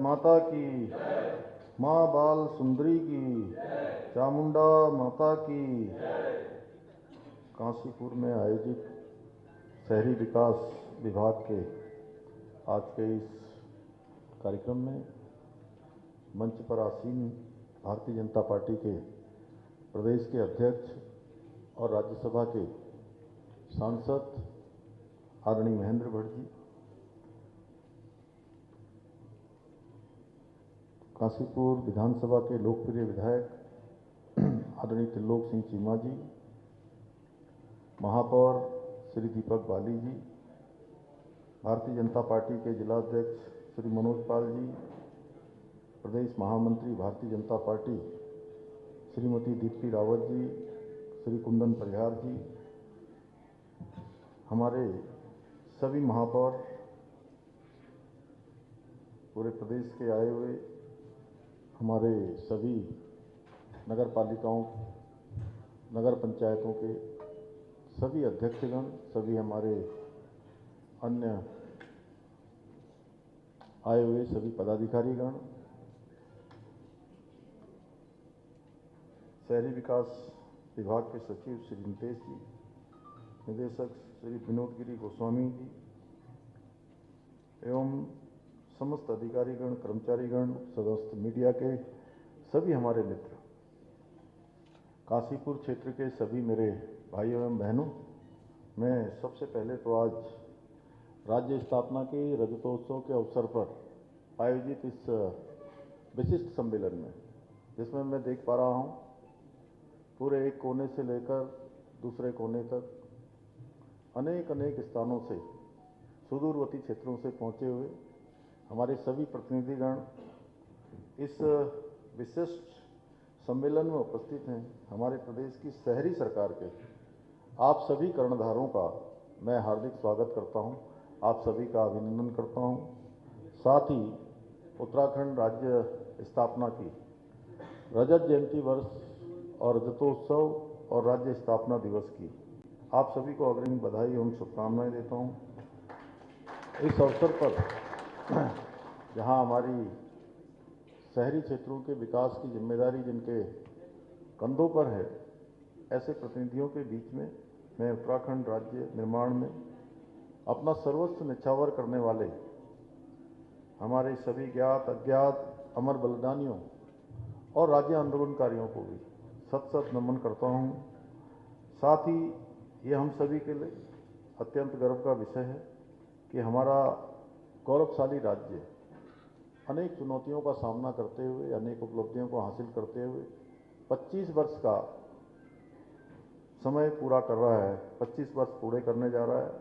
माता की, माँ बाल सुंदरी की, चामुंडा माता की। काशीपुर में आयोजित शहरी विकास विभाग के आज के इस कार्यक्रम में मंच पर आसीन भारतीय जनता पार्टी के प्रदेश के अध्यक्ष और राज्यसभा के सांसद आदरणीय महेंद्र भट्ट जी, काशीपुर विधानसभा के लोकप्रिय विधायक आदरणीय त्रिलोक सिंह चीमा जी, महापौर श्री दीपक बाली जी, भारतीय जनता पार्टी के जिलाध्यक्ष श्री मनोज पाल जी, प्रदेश महामंत्री भारतीय जनता पार्टी श्रीमती दीप्ति रावत जी, श्री कुंदन परिहार जी, हमारे सभी महापौर, पूरे प्रदेश के आए हुए हमारे सभी नगर पालिकाओं, नगर पंचायतों के सभी अध्यक्षगण, सभी हमारे अन्य आए हुए सभी पदाधिकारीगण, शहरी विकास विभाग के सचिव श्री नितेश जी, निदेशक श्री विनोद गिरी गोस्वामी जी एवं समस्त अधिकारीगण, कर्मचारीगण, समस्त मीडिया के सभी हमारे मित्र, काशीपुर क्षेत्र के सभी मेरे भाइयों एवं बहनों, मैं सबसे पहले तो आज राज्य स्थापना के रजतोत्सव के अवसर पर आयोजित इस विशिष्ट सम्मेलन में, जिसमें मैं देख पा रहा हूं पूरे एक कोने से लेकर दूसरे कोने तक अनेक स्थानों से, सुदूरवर्ती क्षेत्रों से पहुंचे हुए हमारे सभी प्रतिनिधिगण इस विशिष्ट सम्मेलन में उपस्थित हैं। हमारे प्रदेश की शहरी सरकार के आप सभी कर्णधारों का मैं हार्दिक स्वागत करता हूं, आप सभी का अभिनंदन करता हूं। साथ ही उत्तराखंड राज्य स्थापना की रजत जयंती वर्ष और रजतोत्सव और राज्य स्थापना दिवस की आप सभी को अग्रिम बधाई एवं शुभकामनाएं देता हूं। इस अवसर पर जहां हमारी शहरी क्षेत्रों के विकास की जिम्मेदारी जिनके कंधों पर है, ऐसे प्रतिनिधियों के बीच में मैं उत्तराखंड राज्य निर्माण में अपना सर्वस्व न्यौछावर करने वाले हमारे सभी ज्ञात अज्ञात अमर बलिदानियों और राज्य आंदोलनकारियों को भी सत सत नमन करता हूं। साथ ही ये हम सभी के लिए अत्यंत गर्व का विषय है कि हमारा गौरवशाली राज्य अनेक चुनौतियों का सामना करते हुए, अनेक उपलब्धियों को हासिल करते हुए 25 वर्ष का समय पूरा कर रहा है, 25 वर्ष पूरे करने जा रहा है।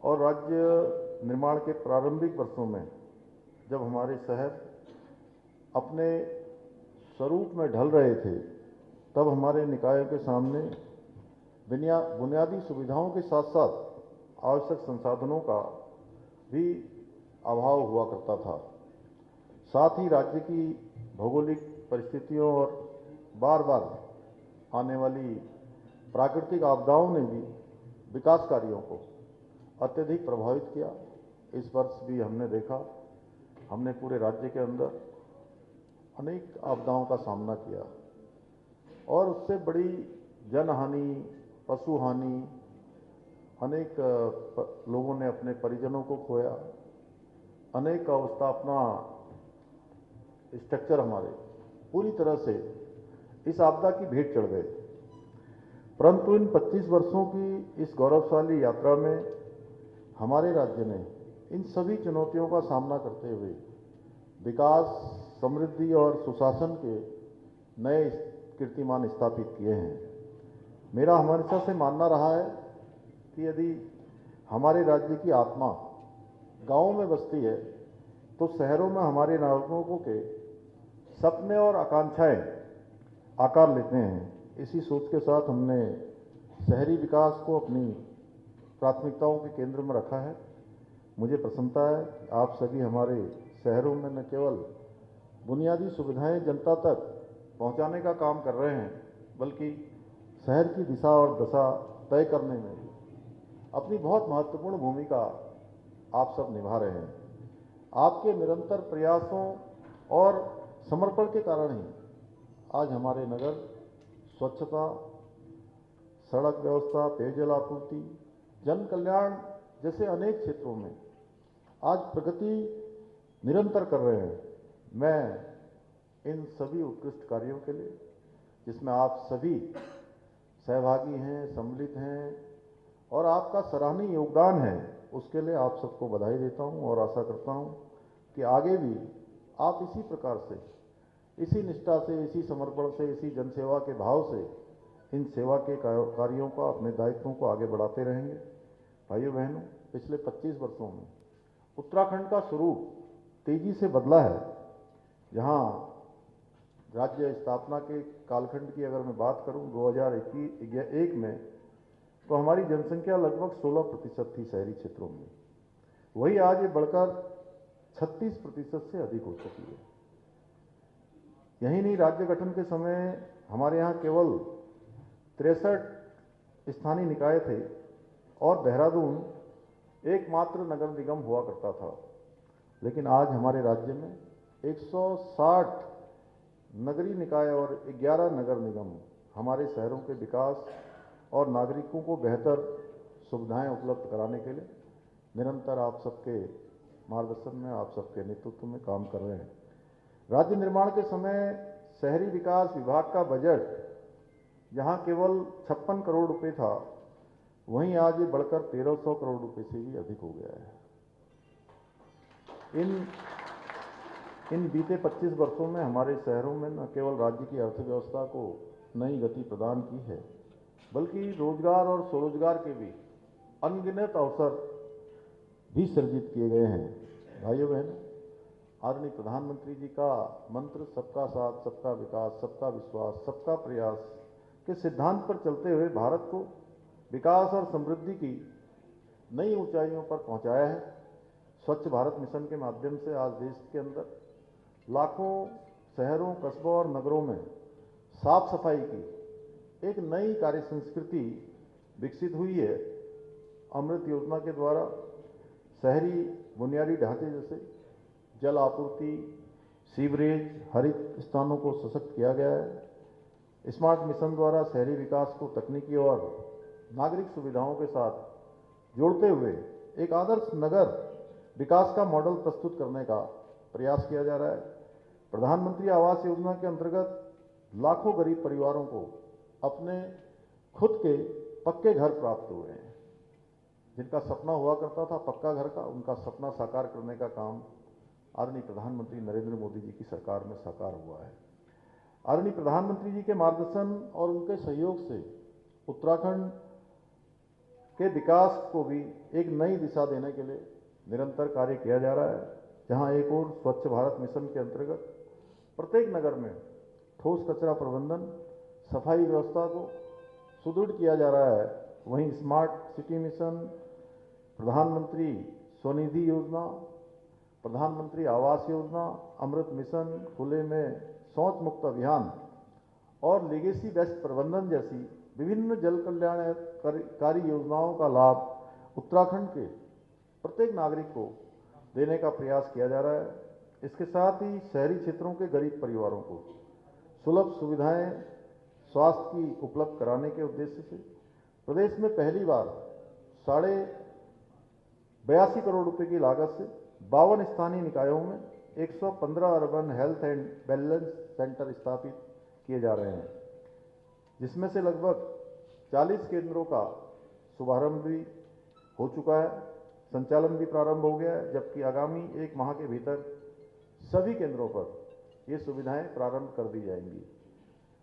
और राज्य निर्माण के प्रारंभिक वर्षों में जब हमारे शहर अपने स्वरूप में ढल रहे थे, तब हमारे निकायों के सामने बुनियादी सुविधाओं के साथ साथ आवश्यक संसाधनों का भी अभाव हुआ करता था। साथ ही राज्य की भौगोलिक परिस्थितियों और बार बार आने वाली प्राकृतिक आपदाओं ने भी विकास कार्यों को अत्यधिक प्रभावित किया। इस वर्ष भी हमने देखा, हमने पूरे राज्य के अंदर अनेक आपदाओं का सामना किया और उससे बड़ी जनहानि, पशु हानि, अनेक लोगों ने अपने परिजनों को खोया, अनेक अवस्था अपना स्ट्रक्चर हमारे पूरी तरह से इस आपदा की भेंट चढ़ गए। परंतु इन 25 वर्षों की इस गौरवशाली यात्रा में हमारे राज्य ने इन सभी चुनौतियों का सामना करते हुए विकास, समृद्धि और सुशासन के नए कीर्तिमान स्थापित किए हैं। मेरा हमेशा से मानना रहा है कि यदि हमारे राज्य की आत्मा गांवों में बसती है तो शहरों में हमारे नागरिकों के सपने और आकांक्षाएं आकार लेते हैं। इसी सोच के साथ हमने शहरी विकास को अपनी प्राथमिकताओं के केंद्र में रखा है। मुझे प्रसन्नता है आप सभी हमारे शहरों में न केवल बुनियादी सुविधाएं जनता तक पहुंचाने का काम कर रहे हैं, बल्कि शहर की दिशा और दशा तय करने में अपनी बहुत महत्वपूर्ण भूमिका आप सब निभा रहे हैं। आपके निरंतर प्रयासों और समर्पण के कारण ही आज हमारे नगर स्वच्छता, सड़क व्यवस्था, पेयजल आपूर्ति, जन कल्याण जैसे अनेक क्षेत्रों में आज प्रगति निरंतर कर रहे हैं। मैं इन सभी उत्कृष्ट कार्यों के लिए, जिसमें आप सभी सहभागी हैं, सम्मिलित हैं और आपका सराहनीय योगदान है, उसके लिए आप सबको बधाई देता हूं और आशा करता हूं कि आगे भी आप इसी प्रकार से, इसी निष्ठा से, इसी समर्पण से, इसी जनसेवा के भाव से इन सेवा के कार्यों का, अपने दायित्वों को आगे बढ़ाते रहेंगे। भाइयों बहनों, पिछले 25 वर्षों में उत्तराखंड का स्वरूप तेजी से बदला है। जहां राज्य स्थापना के कालखंड की अगर मैं बात करूं 2001 में, तो हमारी जनसंख्या लगभग 16% थी शहरी क्षेत्रों में। वही आज ये बढ़कर 36% से अधिक हो चुकी है। यही नहीं, राज्य गठन के समय हमारे यहाँ केवल 63 स्थानीय निकाय थे और देहरादून एकमात्र नगर निगम हुआ करता था। लेकिन आज हमारे राज्य में 160 नगरीय निकाय और 11 नगर निगम हमारे शहरों के विकास और नागरिकों को बेहतर सुविधाएं उपलब्ध कराने के लिए निरंतर आप सबके मार्गदर्शन में, आप सबके नेतृत्व में काम कर रहे हैं। राज्य निर्माण के समय शहरी विकास विभाग का बजट जहां केवल 56 करोड़ रुपए था, वहीं आज ये बढ़कर 1300 करोड़ रुपए से भी अधिक हो गया है। इन बीते 25 वर्षों में हमारे शहरों में न केवल राज्य की अर्थव्यवस्था को नई गति प्रदान की है, बल्कि रोजगार और स्वरोजगार के भी अनगिनत अवसर भी सृजित किए गए हैं। भाइयों बहनों, आदरणीय प्रधानमंत्री जी का मंत्र सबका साथ, सबका विकास, सबका विश्वास, सबका प्रयास के सिद्धांत पर चलते हुए भारत को विकास और समृद्धि की नई ऊंचाइयों पर पहुंचाया है। स्वच्छ भारत मिशन के माध्यम से आज देश के अंदर लाखों शहरों, कस्बों और नगरों में साफ सफाई की एक नई कार्य संस्कृति विकसित हुई है। अमृत योजना के द्वारा शहरी बुनियादी ढांचे जैसे जल आपूर्ति, सीवरेज, हरित स्थानों को सशक्त किया गया है। स्मार्ट मिशन द्वारा शहरी विकास को तकनीकी और नागरिक सुविधाओं के साथ जोड़ते हुए एक आदर्श नगर विकास का मॉडल प्रस्तुत करने का प्रयास किया जा रहा है। प्रधानमंत्री आवास योजना के अंतर्गत लाखों गरीब परिवारों को अपने खुद के पक्के घर प्राप्त हुए हैं। जिनका सपना हुआ करता था पक्का घर का, उनका सपना साकार करने का काम आदरणीय प्रधानमंत्री नरेंद्र मोदी जी की सरकार में साकार हुआ है। आदरणीय प्रधानमंत्री जी के मार्गदर्शन और उनके सहयोग से उत्तराखंड के विकास को भी एक नई दिशा देने के लिए निरंतर कार्य किया जा रहा है। जहां एक और स्वच्छ भारत मिशन के अंतर्गत प्रत्येक नगर में ठोस कचरा प्रबंधन, सफाई व्यवस्था को सुदृढ़ किया जा रहा है, वहीं स्मार्ट सिटी मिशन, प्रधानमंत्री स्वनिधि योजना, प्रधानमंत्री आवास योजना, अमृत मिशन, खुले में शौच मुक्त अभियान और लेगेसी वेस्ट प्रबंधन जैसी विभिन्न जल कल्याणकारी योजनाओं का लाभ उत्तराखंड के प्रत्येक नागरिक को देने का प्रयास किया जा रहा है। इसके साथ ही शहरी क्षेत्रों के गरीब परिवारों को सुलभ सुविधाएं स्वास्थ्य की उपलब्ध कराने के उद्देश्य से प्रदेश में पहली बार 82.5 करोड़ रुपए की लागत से 52 स्थानीय निकायों में 115 urban health and wellness centre स्थापित किए जा रहे हैं, जिसमें से लगभग 40 केंद्रों का शुभारंभ भी हो चुका है, संचालन भी प्रारंभ हो गया है, जबकि आगामी 1 माह के भीतर सभी केंद्रों पर ये सुविधाएं प्रारंभ कर दी जाएंगी।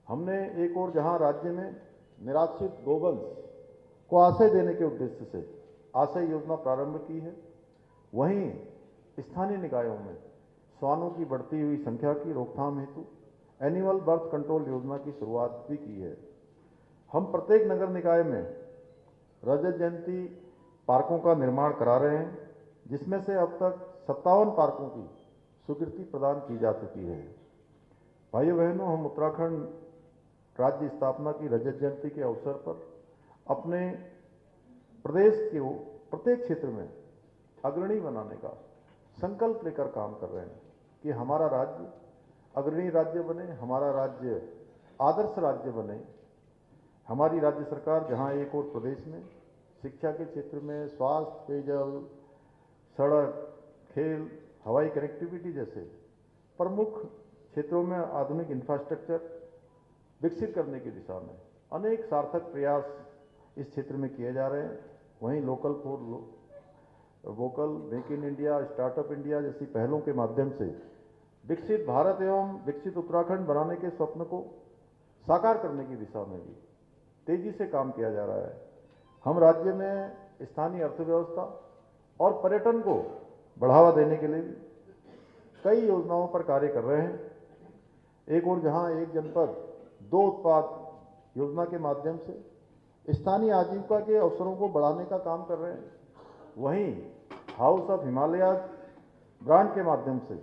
हमने एक और जहां राज्य में निराश्रित गोवंश को आश्रय देने के उद्देश्य से आश्रय योजना प्रारंभ की है, वहीं स्थानीय निकायों में श्वानों की बढ़ती हुई संख्या की रोकथाम हेतु एनिमल बर्थ कंट्रोल योजना की शुरुआत भी की है। हम प्रत्येक नगर निकाय में रजत जयंती पार्कों का निर्माण करा रहे हैं, जिसमें से अब तक 57 पार्कों की स्वीकृति प्रदान की जा चुकी है। भाइयों बहनों, हम उत्तराखंड राज्य स्थापना की रजत जयंती के अवसर पर अपने प्रदेश को प्रत्येक क्षेत्र में अग्रणी बनाने का संकल्प लेकर काम कर रहे हैं कि हमारा राज्य अग्रणी राज्य बने, हमारा राज्य आदर्श राज्य बने। हमारी राज्य सरकार जहां एक और प्रदेश में शिक्षा के क्षेत्र में, स्वास्थ्य, पेयजल, सड़क, खेल, हवाई कनेक्टिविटी जैसे प्रमुख क्षेत्रों में आधुनिक इंफ्रास्ट्रक्चर विकसित करने की दिशा में अनेक सार्थक प्रयास इस क्षेत्र में किए जा रहे हैं। वहीं local for vocal, make in India, startup India जैसी पहलों के माध्यम से विकसित भारत एवं विकसित उत्तराखंड बनाने के स्वप्न को साकार करने की दिशा में भी तेजी से काम किया जा रहा है। हम राज्य में स्थानीय अर्थव्यवस्था और पर्यटन को बढ़ावा देने के लिए भी कई योजनाओं पर कार्य कर रहे हैं। एक और जहां एक जनपद दो उत्पाद योजना के माध्यम से स्थानीय आजीविका के अवसरों को बढ़ाने का काम कर रहे हैं, वहीं हाउस ऑफ हिमालयाज ब्रांड के माध्यम से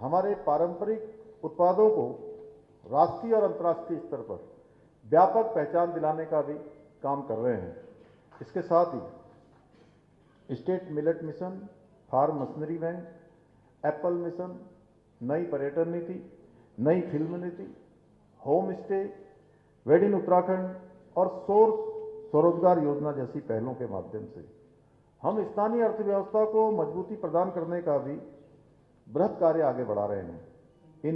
हमारे पारंपरिक उत्पादों को राष्ट्रीय और अंतर्राष्ट्रीय स्तर पर व्यापक पहचान दिलाने का भी काम कर रहे हैं। इसके साथ ही state millet mission, farm machinery bank, apple mission, नई पर्यटन नीति, नई फिल्म नीति, home stay, wed in Uttarakhand और स्वरोजगार योजना जैसी पहलों के माध्यम से हम स्थानीय अर्थव्यवस्था को मजबूती प्रदान करने का भी बृहत कार्य आगे बढ़ा रहे हैं।